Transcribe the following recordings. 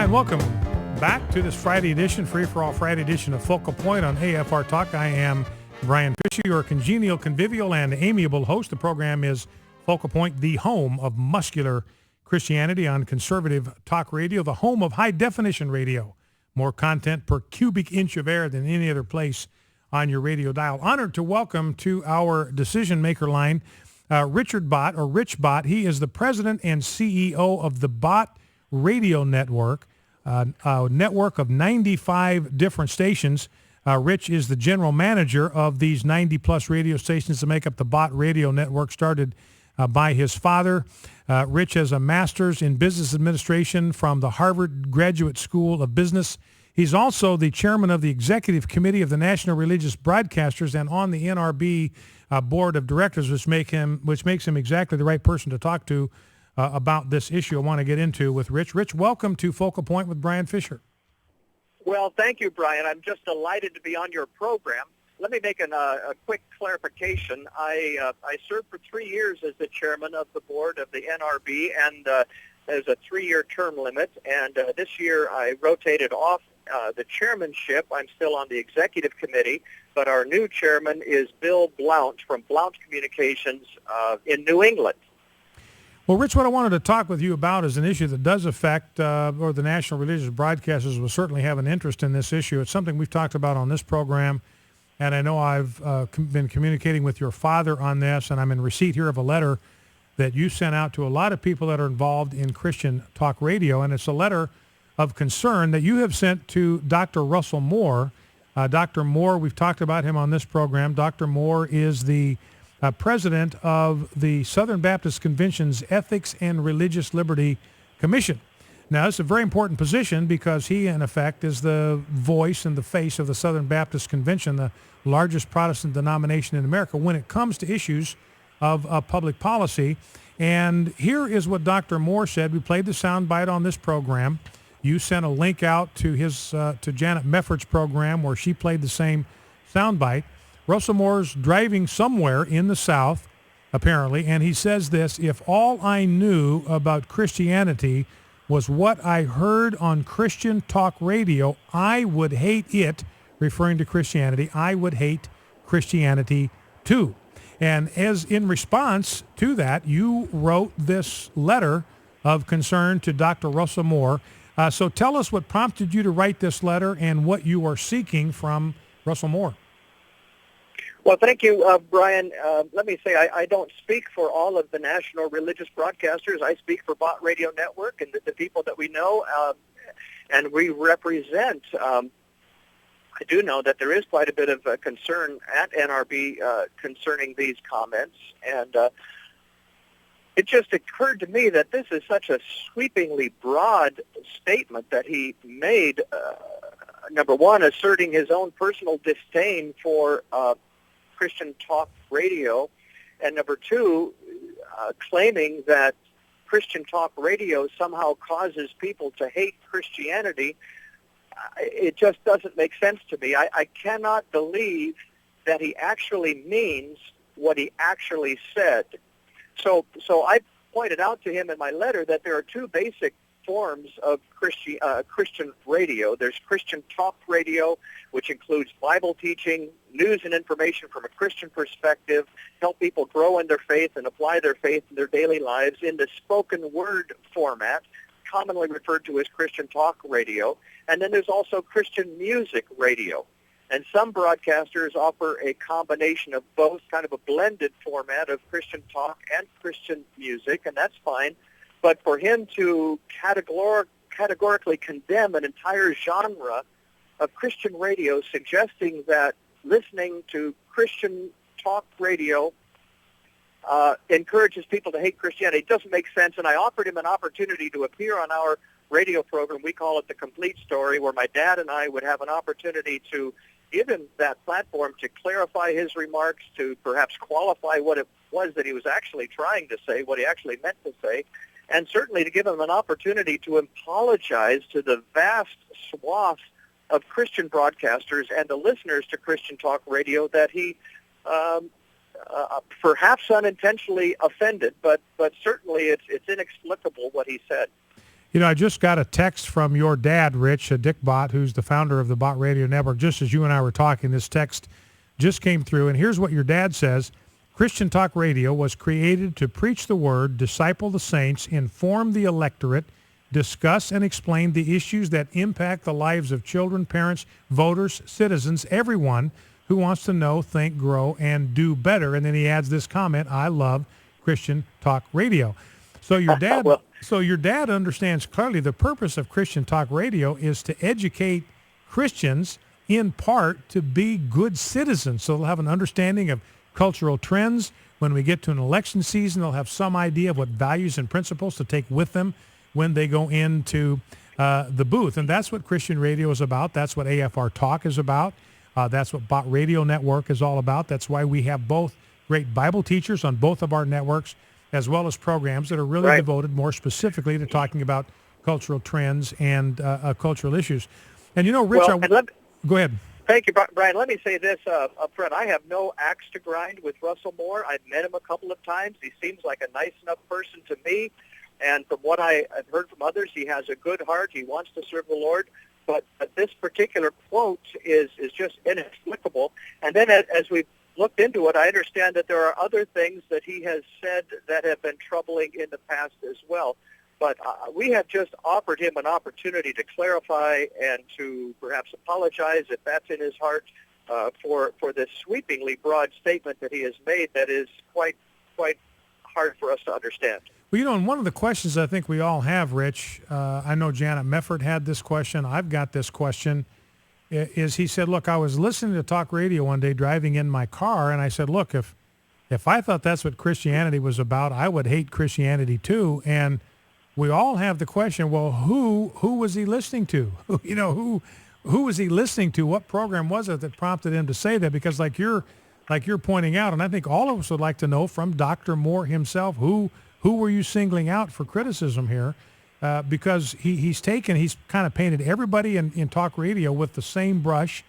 Hi, and welcome back to this Friday edition, free-for-all Friday edition of Focal Point on AFR Talk. I am Brian Fisher, your congenial, convivial, and amiable host. The program is Focal Point, the home of muscular Christianity on conservative talk radio, the home of high-definition radio. More content per cubic inch of air than any other place on your radio dial. Honored to welcome to our decision-maker line Richard Bott, or Rich Bott. He is the president and CEO of the Bott Radio Network, a network of 95 different stations. Rich is the general manager of these 90-plus radio stations that make up the Bott Radio Network, started by his father. Rich has a master's in business administration from the Harvard Graduate School of Business. He's also the chairman of the executive committee of the National Religious Broadcasters and on the NRB board of directors, which makes him exactly the right person to talk to about this issue I want to get into with Rich. Rich, welcome to Focal Point with Brian Fisher. Well, thank you, Brian. I'm just delighted to be on your program. Let me make a quick clarification. I served for 3 years as the chairman of the board of the NRB, and there's a 3-year term limit. And this year I rotated off the chairmanship. I'm still on the executive committee, but our new chairman is Bill Blount from Blount Communications in New England. Well, Rich, what I wanted to talk with you about is an issue that does affect, or the National Religious Broadcasters will certainly have an interest in this issue. It's something we've talked about on this program, and I know I've been communicating with your father on this, and I'm in receipt here of a letter that you sent out to a lot of people that are involved in Christian talk radio, and it's a letter of concern that you have sent to Dr. Russell Moore. Dr. Moore, we've talked about him on this program. Dr. Moore is the president of the Southern Baptist Convention's Ethics and Religious Liberty Commission. Now, it's a very important position because he, in effect, is the voice and the face of the Southern Baptist Convention, the largest Protestant denomination in America, when it comes to issues of public policy. And here is what Dr. Moore said. We played the soundbite on this program. You sent a link out to to Janet Mefford's program where she played the same soundbite. Russell Moore's driving somewhere in the South, apparently, and he says this: if all I knew about Christianity was what I heard on Christian talk radio, I would hate it, referring to Christianity. I would hate Christianity too. And as in response to that, you wrote this letter of concern to Dr. Russell Moore. So tell us what prompted you to write this letter and what you are seeking from Russell Moore. Well, thank you, Brian. Let me say I don't speak for all of the national religious broadcasters. I speak for Bott Radio Network and the people that we know, and we represent. I do know that there is quite a bit of concern at NRB concerning these comments, and it just occurred to me that this is such a sweepingly broad statement that he made, number one, asserting his own personal disdain for Christian talk radio, and number two, claiming that Christian talk radio somehow causes people to hate Christianity. It just doesn't make sense to me. I cannot believe that he actually means what he actually said. So I pointed out to him in my letter that there are two basic forms of Christian radio. There's Christian talk radio, which includes Bible teaching, news and information from a Christian perspective, help people grow in their faith and apply their faith in their daily lives in the spoken word format, commonly referred to as Christian talk radio. And then there's also Christian music radio. And some broadcasters offer a combination of both, kind of a blended format of Christian talk and Christian music, and that's fine. But for him to categorically condemn an entire genre of Christian radio, suggesting that listening to Christian talk radio encourages people to hate Christianity, it doesn't make sense. And I offered him an opportunity to appear on our radio program. We call it The Complete Story, where my dad and I would have an opportunity to give him that platform to clarify his remarks, to perhaps qualify what it was that he was actually trying to say, what he actually meant to say, and certainly to give him an opportunity to apologize to the vast swath of Christian broadcasters and the listeners to Christian talk radio that he perhaps unintentionally offended, but certainly it's inexplicable what he said. I just got a text from your dad, Rich, Dick Bott, who's the founder of the Bott Radio Network. Just as you and I were talking, this text just came through, and here's what your dad says. Christian Talk Radio was created to preach the word, disciple the saints, inform the electorate, discuss and explain the issues that impact the lives of children, parents, voters, citizens, everyone who wants to know, think, grow, and do better. And then he adds this comment, I love Christian Talk Radio. So your dad, your dad understands clearly the purpose of Christian Talk Radio is to educate Christians in part to be good citizens. So they'll have an understanding of cultural trends. When we get to an election season, they'll have some idea of what values and principles to take with them when they go into the booth. And that's what Christian radio is about. That's what AFR Talk is about. That's what Bott Radio Network is all about. That's why we have both great Bible teachers on both of our networks, as well as programs that are really devoted more specifically to talking about cultural trends and cultural issues. And Rich, go ahead. Thank you, Brian. Let me say this up front. I have no axe to grind with Russell Moore. I've met him a couple of times. He seems like a nice enough person to me. And from what I've heard from others, he has a good heart. He wants to serve the Lord. But this particular quote is just inexplicable. And then as we've looked into it, I understand that there are other things that he has said that have been troubling in the past as well. But we have just offered him an opportunity to clarify and to perhaps apologize if that's in his heart for this sweepingly broad statement that he has made that is quite hard for us to understand. Well, and one of the questions I think we all have, Rich, I know Janet Mefford had this question. I've got this question, is he said, look, I was listening to talk radio one day driving in my car, and I said, look, if I thought that's what Christianity was about, I would hate Christianity too. And we all have the question, well, who was he listening to? Who was he listening to? What program was it that prompted him to say that? Because like you're pointing out, and I think all of us would like to know from Dr. Moore himself, who were you singling out for criticism here? Because he's kind of painted everybody in talk radio with the same brush.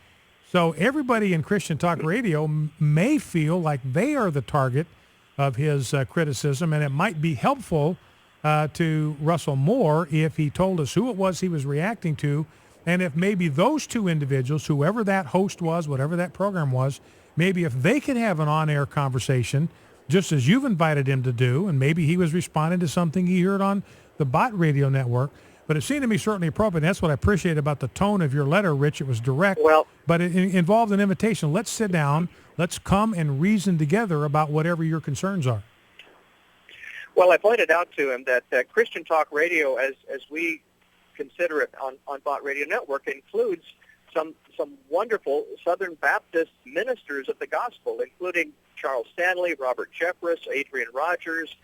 So everybody in Christian Talk Radio may feel like they are the target of his criticism, and it might be helpful to Russell Moore if he told us who it was he was reacting to, and if maybe those two individuals, whoever that host was, whatever that program was, maybe if they could have an on-air conversation, just as you've invited him to do, and maybe he was responding to something he heard on the Bott Radio Network. But it seemed to me certainly appropriate. That's what I appreciate about the tone of your letter, Rich. It was direct, but it involved an invitation. Let's sit down. Let's come and reason together about whatever your concerns are. Well, I pointed out to him that Christian Talk Radio, as we consider it on Bott Radio Network, includes some wonderful Southern Baptist ministers of the gospel, including Charles Stanley, Robert Jeffress, Adrian Rogers,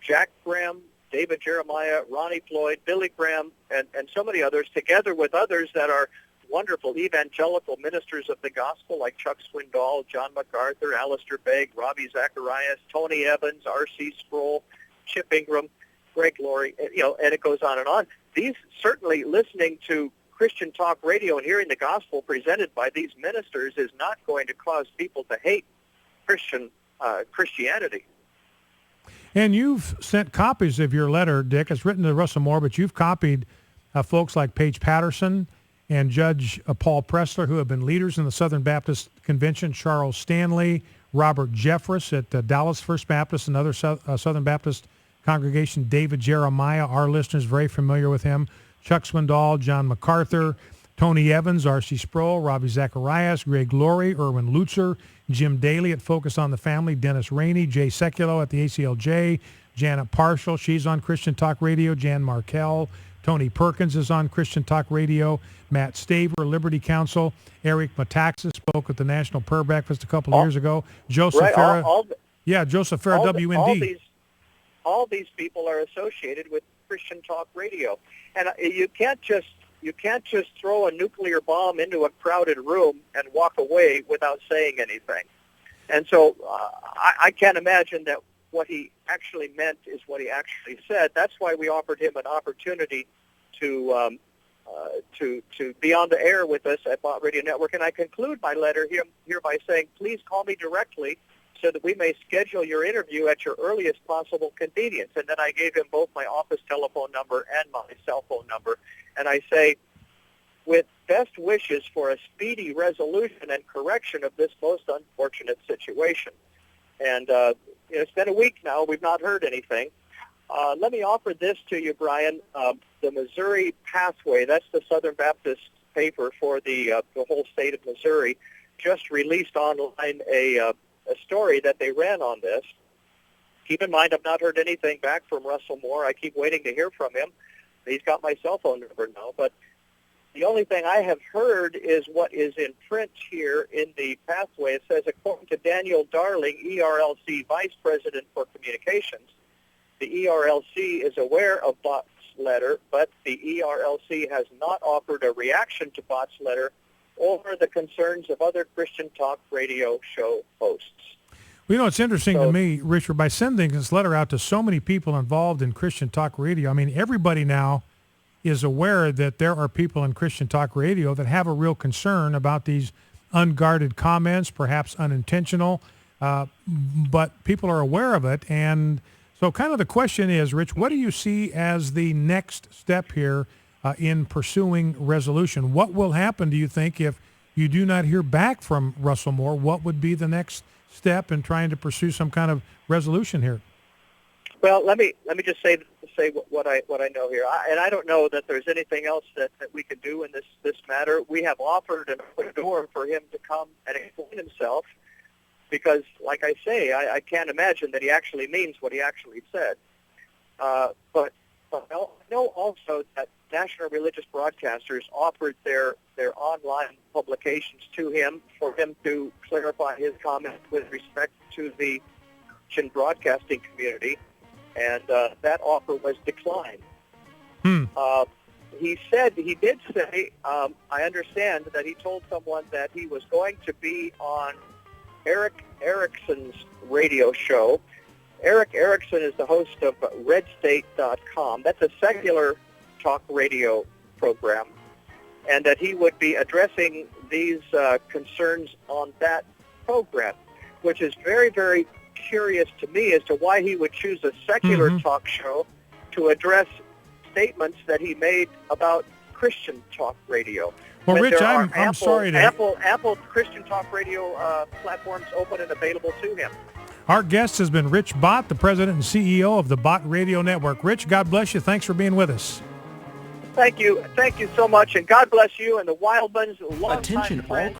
Jack Graham, David Jeremiah, Ronnie Floyd, Billy Graham, and so many others, together with others that are wonderful evangelical ministers of the gospel like Chuck Swindoll, John MacArthur, Alistair Begg, Robbie Zacharias, Tony Evans, R.C. Sproul, Chip Ingram, Greg Laurie, and it goes on and on. These certainly listening to Christian Talk Radio and hearing the gospel presented by these ministers is not going to cause people to hate Christianity. And you've sent copies of your letter, Dick. It's written to Russell Moore, but you've copied folks like Paige Patterson and Judge Paul Pressler, who have been leaders in the Southern Baptist Convention, Charles Stanley, Robert Jeffress at Dallas First Baptist, another Southern Baptist congregation, David Jeremiah, our listeners very familiar with him, Chuck Swindoll, John MacArthur, Tony Evans, R.C. Sproul, Robbie Zacharias, Greg Laurie, Erwin Lutzer, Jim Daly at Focus on the Family, Dennis Rainey, Jay Sekulow at the ACLJ, Janet Parshall, she's on Christian Talk Radio, Jan Markell, Tony Perkins is on Christian Talk Radio, Matt Staver, Liberty Counsel, Eric Metaxas spoke at the National Prayer Breakfast a couple of years ago, Joseph Farah, Joseph Farah, WND. All these people are associated with Christian Talk Radio, and you can't just throw a nuclear bomb into a crowded room and walk away without saying anything. And so I can't imagine that what he actually meant is what he actually said. That's why we offered him an opportunity to be on the air with us at Bott Radio Network. And I conclude my letter here by saying, please call me directly, so that we may schedule your interview at your earliest possible convenience. And then I gave him both my office telephone number and my cell phone number. And I say, with best wishes for a speedy resolution and correction of this most unfortunate situation. And it's been a week now. We've not heard anything. Let me offer this to you, Brian. The Missouri Pathway, that's the Southern Baptist paper for the whole state of Missouri, just released online a story that they ran on this. Keep in mind, I've not heard anything back from Russell Moore. I keep waiting to hear from him. He's got my cell phone number now, but the only thing I have heard is what is in print here in the Pathway. It says, according to Daniel Darling, ERLC Vice President for Communications, the ERLC is aware of Bott's letter, but the ERLC has not offered a reaction to Bott's letter over the concerns of other Christian talk radio show hosts. Well, it's interesting to me, Richard, by sending this letter out to so many people involved in Christian talk radio. I mean, everybody now is aware that there are people in Christian talk radio that have a real concern about these unguarded comments, perhaps unintentional, but people are aware of it. And so kind of the question is, Rich, what do you see as the next step here in pursuing resolution? What will happen, do you think, if you do not hear back from Russell Moore? What would be the next step in trying to pursue some kind of resolution here? Well, let me just say what I know here, and I don't know that there's anything else that we can do in this matter. We have offered an open door for him to come and explain himself, because, like I say, I can't imagine that he actually means what he actually said. But I know also that national religious broadcasters offered their online publications to him for him to clarify his comments with respect to the Christian broadcasting community. And that offer was declined. He did say, I understand that he told someone that he was going to be on Eric Erickson's radio show. Eric Erickson is the host of RedState.com. That's a secular talk radio program. And that he would be addressing these concerns on that program, which is very, very curious to me as to why he would choose a secular talk show to address statements that he made about Christian talk radio. Well, Rich, I'm sorry to... Apple Christian talk radio platforms open and available to him. Our guest has been Rich Bott, the president and CEO of the Bott Radio Network. Rich, God bless you. Thanks for being with us. Thank you so much, and God bless you and the Wildmans. Attention all